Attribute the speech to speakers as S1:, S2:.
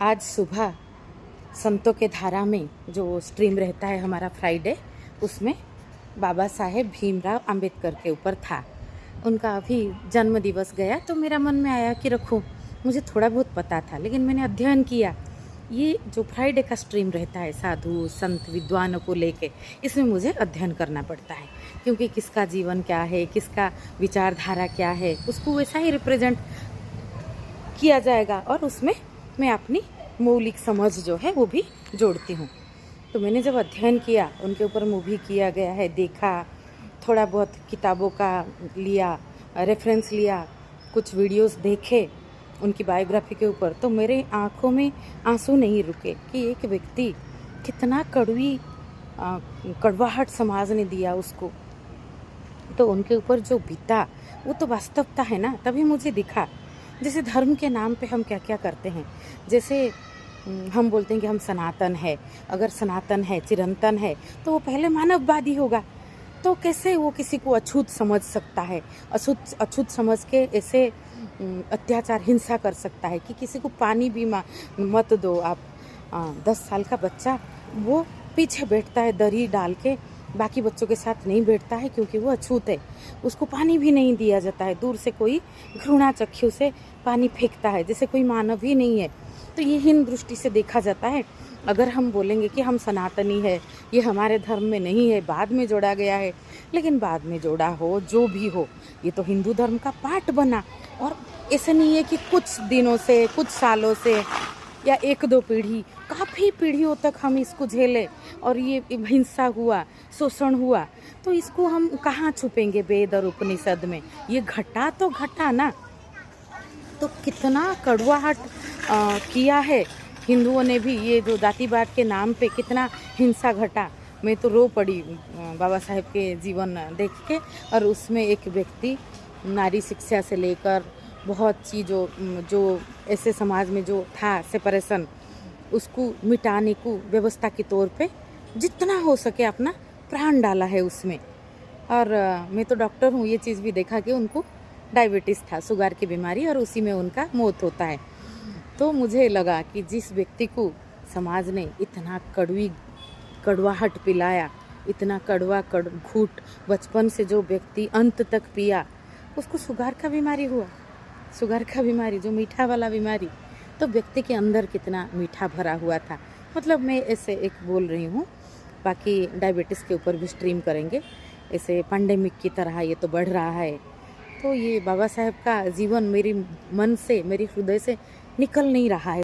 S1: आज सुबह संतों के धारा में जो स्ट्रीम रहता है हमारा फ्राइडे, उसमें बाबा साहेब भीमराव अंबेडकर के ऊपर था। उनका अभी जन्म दिवस गया तो मेरा मन में आया कि रखूं। मुझे थोड़ा बहुत पता था, लेकिन मैंने अध्ययन किया। ये जो फ्राइडे का स्ट्रीम रहता है साधु संत विद्वानों को लेके, इसमें मुझे अध्ययन करना पड़ता है, क्योंकि किसका जीवन क्या है, किसका विचारधारा क्या है, उसको वैसा ही रिप्रेजेंट किया जाएगा और उसमें मैं अपनी मौलिक समझ जो है वो भी जोड़ती हूँ। तो मैंने जब अध्ययन किया, उनके ऊपर मूवी किया गया है, देखा, थोड़ा बहुत किताबों का लिया, रेफरेंस लिया, कुछ वीडियोस देखे उनकी बायोग्राफी के ऊपर, तो मेरे आँखों में आंसू नहीं रुके कि एक व्यक्ति कितना कड़वाहट समाज ने दिया उसको। तो उनके ऊपर जो बीता वो तो वास्तवता है ना। तभी मुझे दिखा जैसे धर्म के नाम पे हम क्या क्या करते हैं। जैसे हम बोलते हैं कि हम सनातन है, अगर सनातन है, चिरंतन है, तो वो पहले मानववादी होगा। तो कैसे वो किसी को अछूत समझ सकता है, अछूत समझ के ऐसे अत्याचार हिंसा कर सकता है कि किसी को पानी भी मत दो आप। 10 साल का बच्चा वो पीछे बैठता है दरी डाल के, बाकी बच्चों के साथ नहीं बैठता है क्योंकि वो अछूत है। उसको पानी भी नहीं दिया जाता है, दूर से कोई घृणा चक्षु से पानी फेंकता है, जैसे कोई मानव ही नहीं है। तो ये हीन दृष्टि से देखा जाता है। अगर हम बोलेंगे कि हम सनातनी है, ये हमारे धर्म में नहीं है, बाद में जोड़ा गया है, लेकिन बाद में जोड़ा हो जो भी हो, ये तो हिंदू धर्म का पार्ट बना। और ऐसा नहीं है कि कुछ दिनों से, कुछ सालों से या 1-2 पीढ़ी, काफ़ी पीढ़ियों तक हम इसको झेले और ये हिंसा हुआ, शोषण हुआ, तो इसको हम कहाँ छुपेंगे वेद और उपनिषद में। ये घटा तो घटा ना। तो कितना कड़वाहट किया है हिंदुओं ने भी, ये जो जातिवाद के नाम पे कितना हिंसा घटा। मैं तो रो पड़ी बाबा साहेब के जीवन देख के। और उसमें एक व्यक्ति नारी शिक्षा से लेकर बहुत चीज़ों जो ऐसे समाज में जो था सेपरेशन, उसको मिटाने को व्यवस्था के तौर पे जितना हो सके अपना प्राण डाला है उसमें। और मैं तो डॉक्टर हूँ, ये चीज़ भी देखा कि उनको डायबिटीज़ था, शुगर की बीमारी, और उसी में उनका मौत होता है। तो मुझे लगा कि जिस व्यक्ति को समाज ने इतना कड़वाहट पिलाया, इतना कड़वा घूंट बचपन से जो व्यक्ति अंत तक पिया, उसको शुगर का बीमारी हुआ। शुगर का बीमारी जो मीठा वाला बीमारी, तो व्यक्ति के अंदर कितना मीठा भरा हुआ था। मतलब मैं ऐसे एक बोल रही हूँ, बाकी डायबिटीज़ के ऊपर भी स्ट्रीम करेंगे। ऐसे पैंडेमिक की तरह ये तो बढ़ रहा है। तो ये बाबा साहेब का जीवन मेरी मन से, मेरी हृदय से निकल नहीं रहा है।